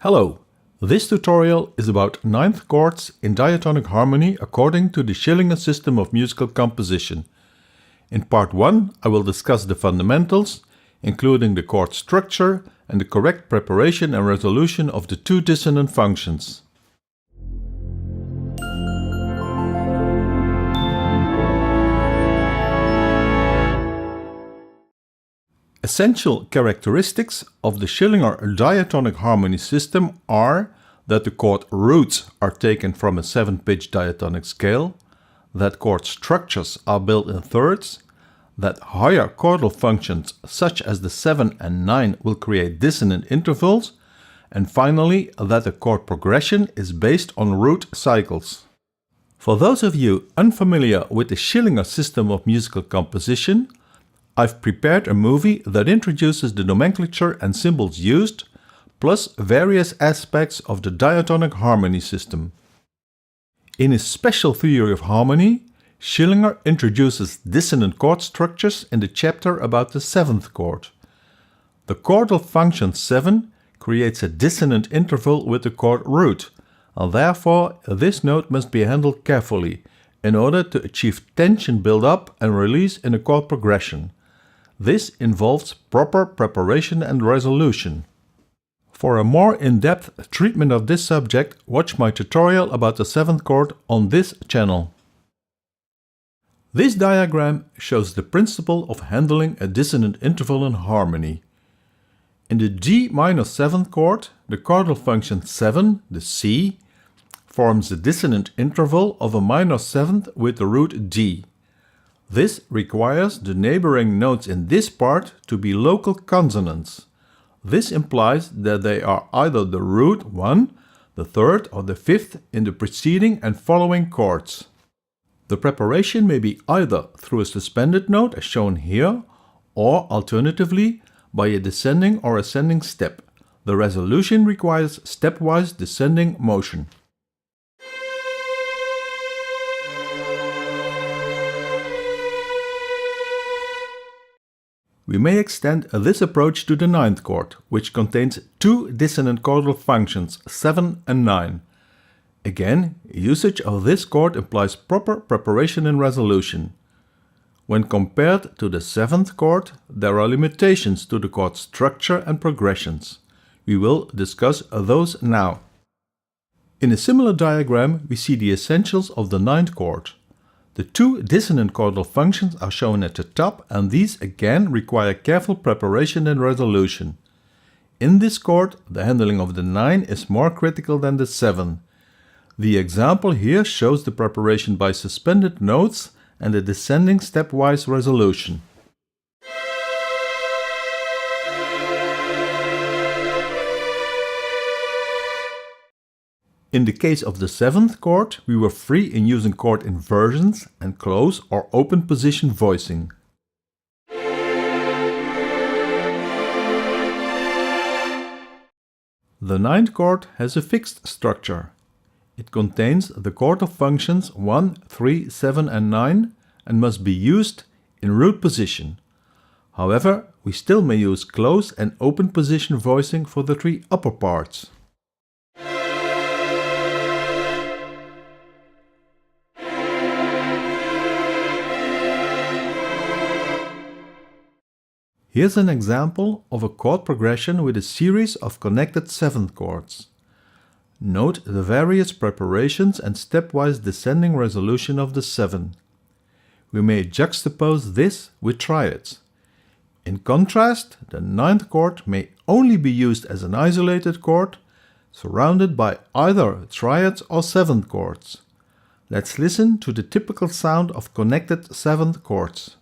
Hello, this tutorial is about ninth chords in diatonic harmony according to the Schillinger system of musical composition. In part 1 I will discuss the fundamentals, including the chord structure and the correct preparation and resolution of the two dissonant functions. Essential characteristics of the Schillinger Diatonic Harmony System are that the chord roots are taken from a 7-pitch diatonic scale, that chord structures are built in thirds, that higher chordal functions such as the 7 and 9 will create dissonant intervals, and finally that the chord progression is based on root cycles. For those of you unfamiliar with the Schillinger system of musical composition, I've prepared a movie that introduces the nomenclature and symbols used, plus various aspects of the diatonic harmony system. In his special theory of harmony, Schillinger introduces dissonant chord structures in the chapter about the 7th chord. The chordal function 7 creates a dissonant interval with the chord root, and therefore this note must be handled carefully in order to achieve tension build-up and release in a chord progression. This involves proper preparation and resolution. For a more in-depth treatment of this subject, watch my tutorial about the 7th chord on this channel. This diagram shows the principle of handling a dissonant interval in harmony. In the G minor 7th chord, the chordal function 7, the C, forms a dissonant interval of a minor 7th with the root D. This requires the neighboring notes in this part to be local consonants. This implies that they are either the root 1, the 3rd or the 5th in the preceding and following chords. The preparation may be either through a suspended note as shown here, or alternatively by a descending or ascending step. The resolution requires stepwise descending motion. We may extend this approach to the 9th chord, which contains two dissonant chordal functions, 7 and 9. Again, usage of this chord implies proper preparation and resolution. When compared to the 7th chord, there are limitations to the chord structure and progressions. We will discuss those now. In a similar diagram, we see the essentials of the 9th chord. The two dissonant chordal functions are shown at the top, and these again require careful preparation and resolution. In this chord, the handling of the 9 is more critical than the 7. The example here shows the preparation by suspended notes and the descending stepwise resolution. In the case of the 7th chord, we were free in using chord inversions and close or open position voicing. The 9th chord has a fixed structure. It contains the chordal functions 1, 3, 7 and 9 and must be used in root position. However, we still may use close and open position voicing for the three upper parts. Here's an example of a chord progression with a series of connected 7th chords. Note the various preparations and stepwise descending resolution of the 7. We may juxtapose this with triads. In contrast, the 9th chord may only be used as an isolated chord, surrounded by either triads or 7th chords. Let's listen to the typical sound of connected 7th chords.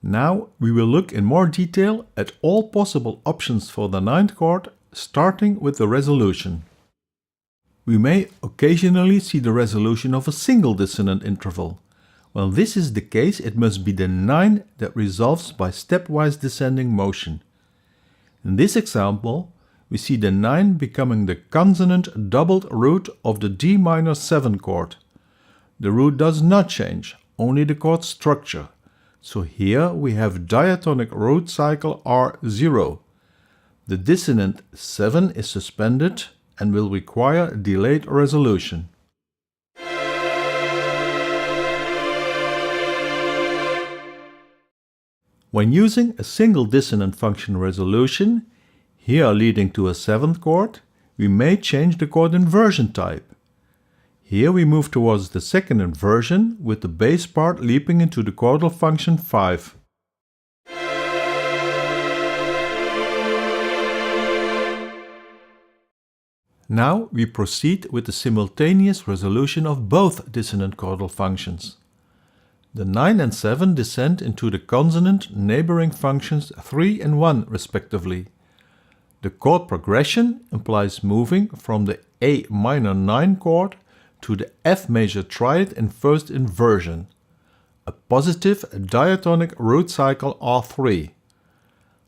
Now we will look in more detail at all possible options for the 9th chord, starting with the resolution. We may occasionally see the resolution of a single dissonant interval. When this is the case, it must be the 9 that resolves by stepwise descending motion. In this example, we see the 9 becoming the consonant doubled root of the D minor 7 chord. The root does not change, only the chord structure. So here we have diatonic root cycle R0. The dissonant 7 is suspended and will require delayed resolution. When using a single dissonant function resolution, here leading to a 7th chord, we may change the chord inversion type. Here we move towards the second inversion with the bass part leaping into the chordal function 5. Now we proceed with the simultaneous resolution of both dissonant chordal functions. The 9 and 7 descend into the consonant neighboring functions 3 and 1 respectively. The chord progression implies moving from the A minor 9 chord to the F major triad in first inversion, a positive diatonic root cycle R3.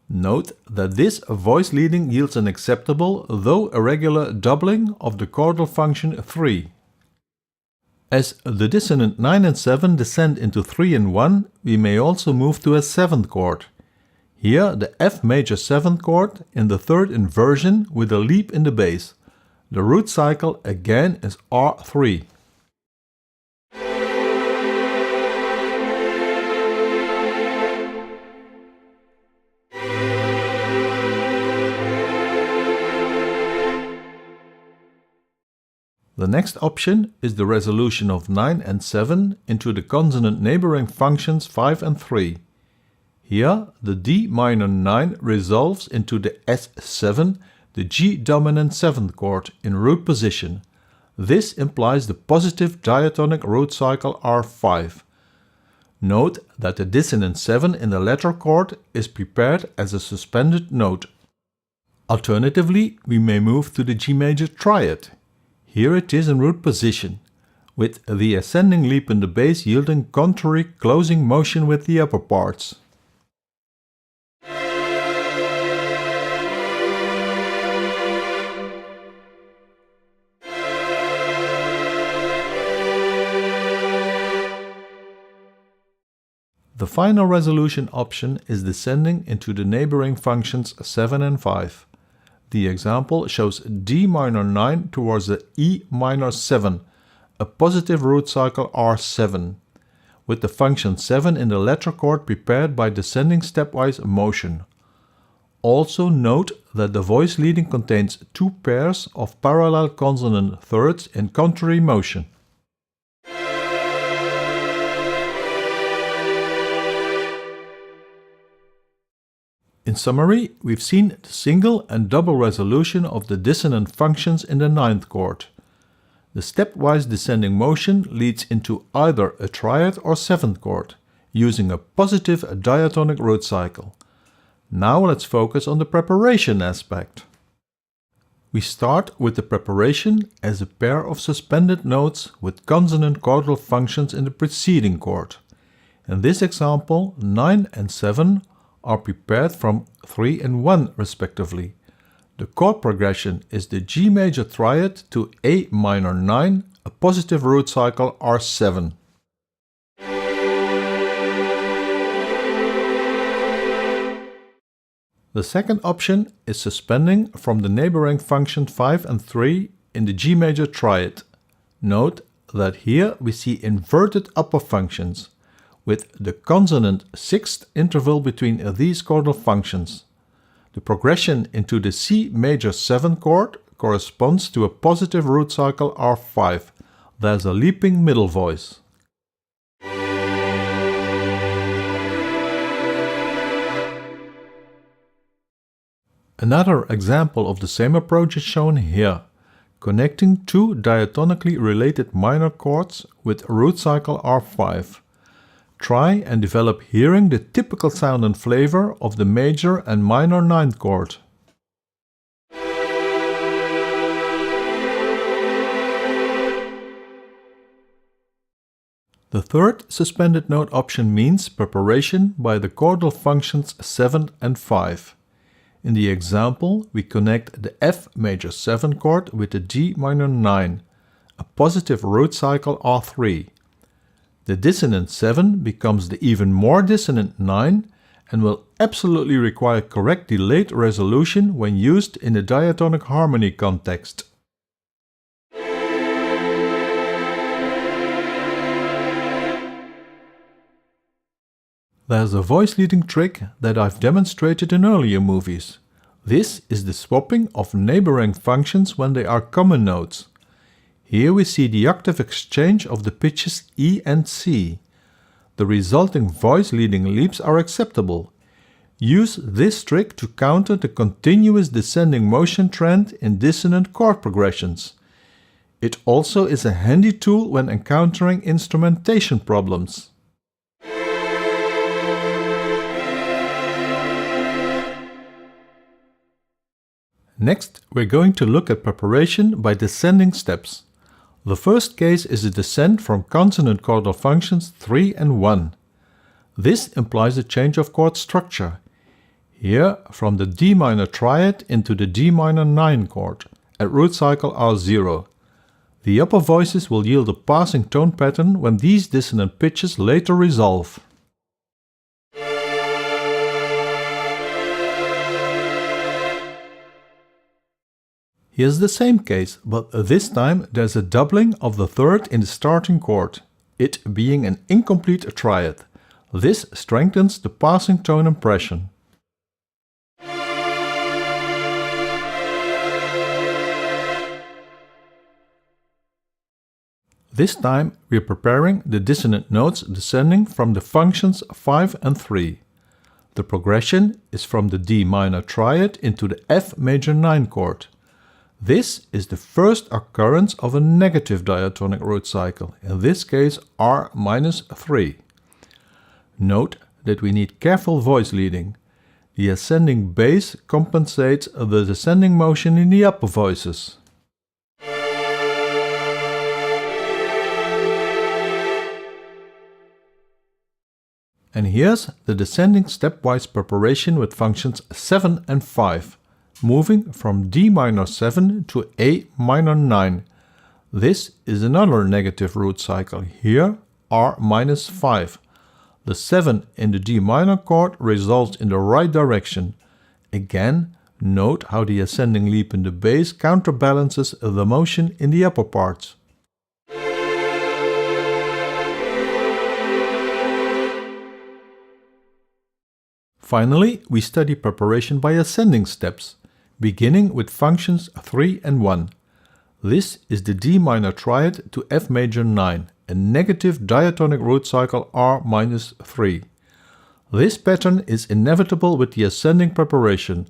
Note that this voice leading yields an acceptable, though irregular, doubling of the chordal function 3. As the dissonant 9 and 7 descend into 3 and 1, we may also move to a 7th chord. Here the F major 7th chord in the third inversion with a leap in the bass. The root cycle again is R3. The next option is the resolution of 9 and 7 into the consonant neighboring functions 5 and 3. Here the D minor 9 resolves into the S7, the G dominant 7th chord in root position. This implies the positive diatonic root cycle R5. Note that the dissonant 7 in the latter chord is prepared as a suspended note. Alternatively, we may move to the G major triad. Here it is in root position, with the ascending leap in the bass yielding contrary closing motion with the upper parts. The final resolution option is descending into the neighboring functions 7 and 5. The example shows D minor 9 towards the E minor 7, a positive root cycle R7, with the function 7 in the latter chord prepared by descending stepwise motion. Also note that the voice leading contains 2 pairs of parallel consonant thirds in contrary motion. In summary, we've seen the single and double resolution of the dissonant functions in the 9th chord. The stepwise descending motion leads into either a triad or 7th chord, using a positive diatonic root cycle. Now let's focus on the preparation aspect. We start with the preparation as a pair of suspended notes with consonant chordal functions in the preceding chord. In this example, 9 and 7 are prepared from 3 and 1 respectively. The chord progression is the G major triad to A minor 9, a positive root cycle R7. The second option is suspending from the neighboring function 5 and 3 in the G major triad. Note that here we see inverted upper functions, with the consonant 6th interval between these chordal functions. The progression into the C major 7th chord corresponds to a positive root cycle R5. There's a leaping middle voice. Another example of the same approach is shown here, connecting 2 diatonically related minor chords with root cycle R5. Try and develop hearing the typical sound and flavor of the major and minor 9th chord. The third suspended note option means preparation by the chordal functions 7 and 5. In the example, we connect the F major 7 chord with the G minor 9, a positive root cycle R3. The dissonant 7 becomes the even more dissonant 9 and will absolutely require correct delayed resolution when used in the diatonic harmony context. There's a voice leading trick that I've demonstrated in earlier movies. This is the swapping of neighboring functions when they are common notes. Here we see the octave exchange of the pitches E and C. The resulting voice leading leaps are acceptable. Use this trick to counter the continuous descending motion trend in dissonant chord progressions. It also is a handy tool when encountering instrumentation problems. Next, we're going to look at preparation by descending steps. The first case is a descent from consonant chordal functions 3 and 1. This implies a change of chord structure. Here, from the D minor triad into the D minor 9 chord, at root cycle R0. The upper voices will yield a passing tone pattern when these dissonant pitches later resolve. Here's the same case, but this time there's a doubling of the third in the starting chord, it being an incomplete triad. This strengthens the passing tone impression. This time we're preparing the dissonant notes descending from the functions 5 and 3. The progression is from the D minor triad into the F major 9 chord. This is the first occurrence of a negative diatonic root cycle, in this case R-3. Note that we need careful voice leading. The ascending bass compensates the descending motion in the upper voices. And here's the descending stepwise preparation with functions 7 and 5. Moving from D minor 7 to A minor 9. This is another negative root cycle, here R-5. The 7 in the D minor chord results in the right direction. Again, note how the ascending leap in the bass counterbalances the motion in the upper parts. Finally, we study preparation by ascending steps, beginning with functions 3 and 1. This is the D minor triad to F major 9, a negative diatonic root cycle R-3. This pattern is inevitable with the ascending preparation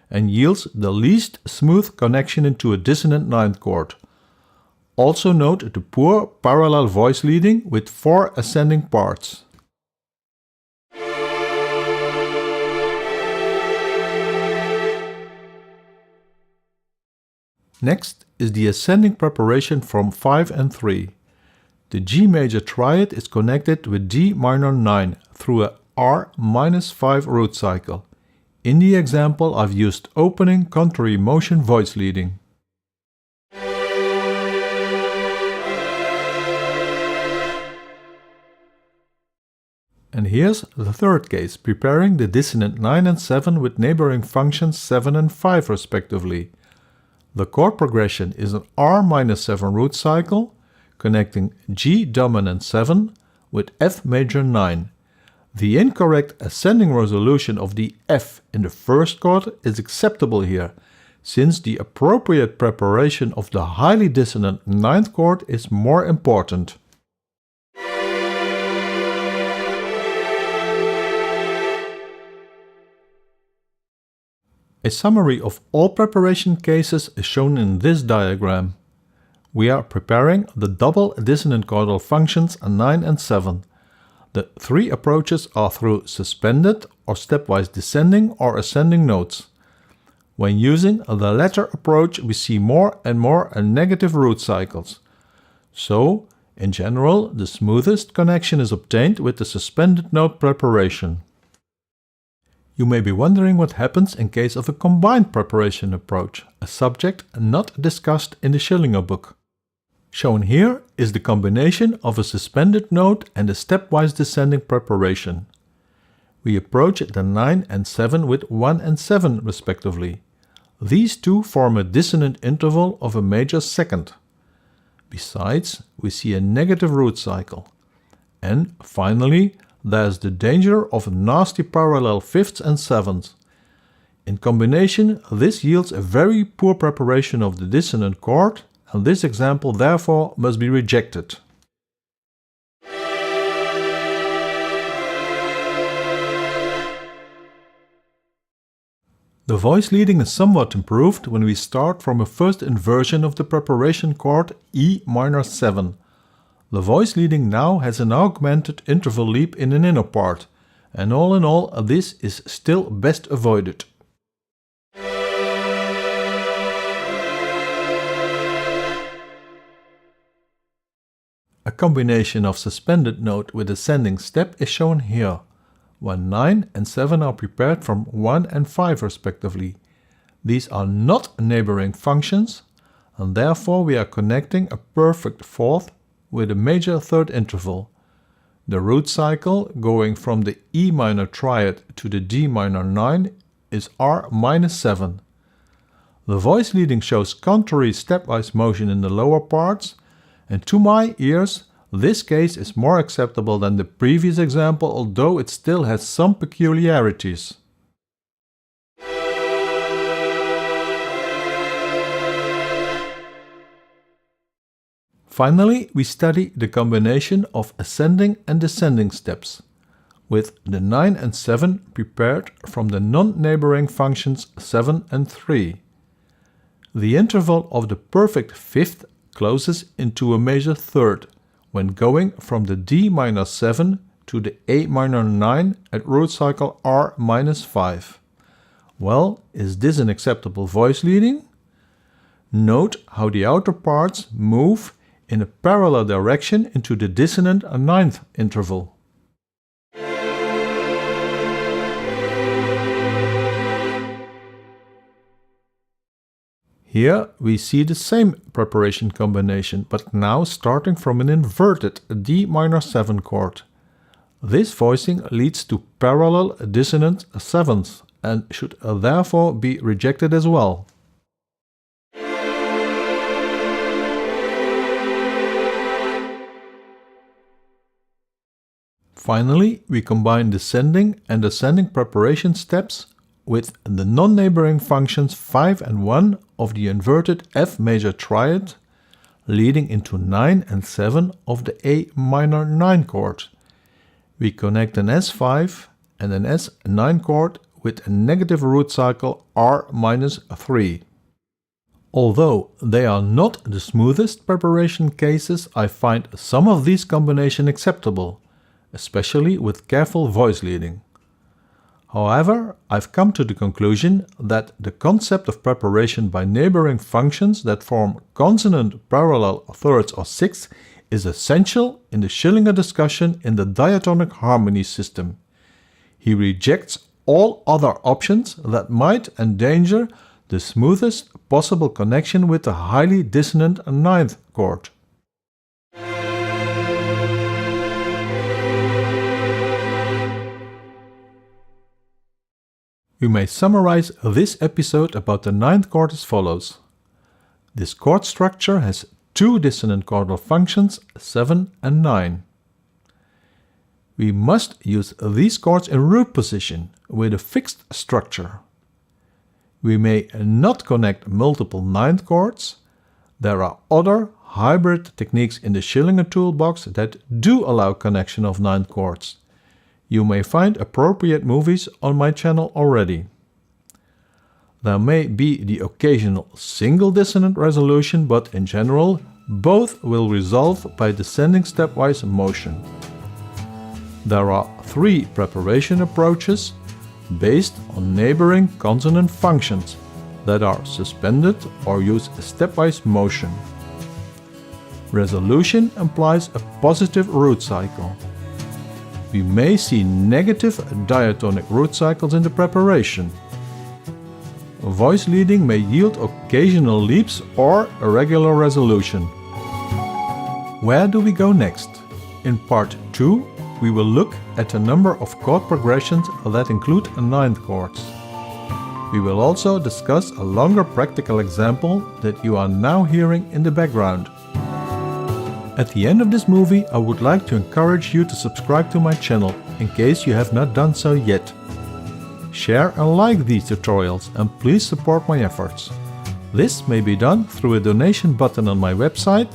and yields the least smooth connection into a dissonant 9th chord. Also note the poor parallel voice leading with 4 ascending parts. Next is the ascending preparation from 5 and 3. The G major triad is connected with D minor 9 through a R-5 root cycle. In the example, I've used opening contrary motion voice leading. And here's the third case, preparing the dissonant 9 and 7 with neighboring functions 7 and 5 respectively. The chord progression is an R-7 root cycle, connecting G dominant 7 with F major 9. The incorrect ascending resolution of the F in the first chord is acceptable here, since the appropriate preparation of the highly dissonant 9th chord is more important. A summary of all preparation cases is shown in this diagram. We are preparing the double dissonant chordal functions 9 and 7. The 3 approaches are through suspended or stepwise descending or ascending notes. When using the latter approach, we see more and more negative root cycles. So, In general, the smoothest connection is obtained with the suspended note preparation. You may be wondering what happens in case of a combined preparation approach, a subject not discussed in the Schillinger book. Shown here is the combination of a suspended note and a stepwise descending preparation. We approach the 9 and 7 with 1 and 7 respectively. These two form a dissonant interval of a major second. Besides, we see a negative root cycle. And finally, there's the danger of nasty parallel fifths and sevenths. In combination, this yields a very poor preparation of the dissonant chord, and this example therefore must be rejected. The voice leading is somewhat improved when we start from a first inversion of the preparation chord E minor 7. The voice leading now has an augmented interval leap in an inner part, and all in all this is still best avoided. A combination of suspended note with ascending step is shown here, when 9 and 7 are prepared from 1 and 5 respectively. These are not neighboring functions, and therefore we are connecting a perfect fourth with a major third interval. The root cycle going from the E minor triad to the D minor 9 is R minus 7. The voice leading shows contrary stepwise motion in the lower parts, and to my ears this case is more acceptable than the previous example, although it still has some peculiarities. Finally, we study the combination of ascending and descending steps, with the 9 and 7 prepared from the non-neighboring functions 7 and 3. The interval of the perfect fifth closes into a major third when going from the D minor 7 to the A minor 9 at root cycle R minus 5. Well, is this an acceptable voice leading? Note how the outer parts move in a parallel direction into the dissonant ninth interval. Here we see the same preparation combination, but now starting from an inverted D minor 7 chord. This voicing leads to parallel dissonant sevenths and should therefore be rejected as well. Finally, we combine descending and ascending preparation steps with the non-neighboring functions 5 and 1 of the inverted F major triad, leading into 9 and 7 of the A minor 9 chord. We connect an S5 and an S9 chord with a negative root cycle R minus 3. Although they are not the smoothest preparation cases, I find some of these combinations acceptable, especially with careful voice leading. However, I've come to the conclusion that the concept of preparation by neighboring functions that form consonant parallel thirds or sixths is essential in the Schillinger discussion in the diatonic harmony system. He rejects all other options that might endanger the smoothest possible connection with the highly dissonant ninth chord. We may summarize this episode about the ninth chord as follows. This chord structure has two dissonant chordal functions, 7 and 9. We must use these chords in root position with a fixed structure. We may not connect multiple ninth chords. There are other hybrid techniques in the Schillinger toolbox that do allow connection of ninth chords. You may find appropriate movies on my channel already. There may be the occasional single dissonant resolution, but in general, both will resolve by descending stepwise motion. There are 3 preparation approaches based on neighboring consonant functions that are suspended or use a stepwise motion. Resolution implies a positive root cycle. We may see negative diatonic root cycles in the preparation. Voice leading may yield occasional leaps or irregular resolution. Where do we go next? In part 2, we will look at a number of chord progressions that include ninth chords. We will also discuss a longer practical example that you are now hearing in the background. At the end of this movie, I would like to encourage you to subscribe to my channel in case you have not done so yet. Share and like these tutorials and please support my efforts. This may be done through a donation button on my website,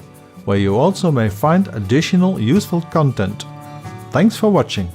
where you also may find additional useful content. Thanks for watching.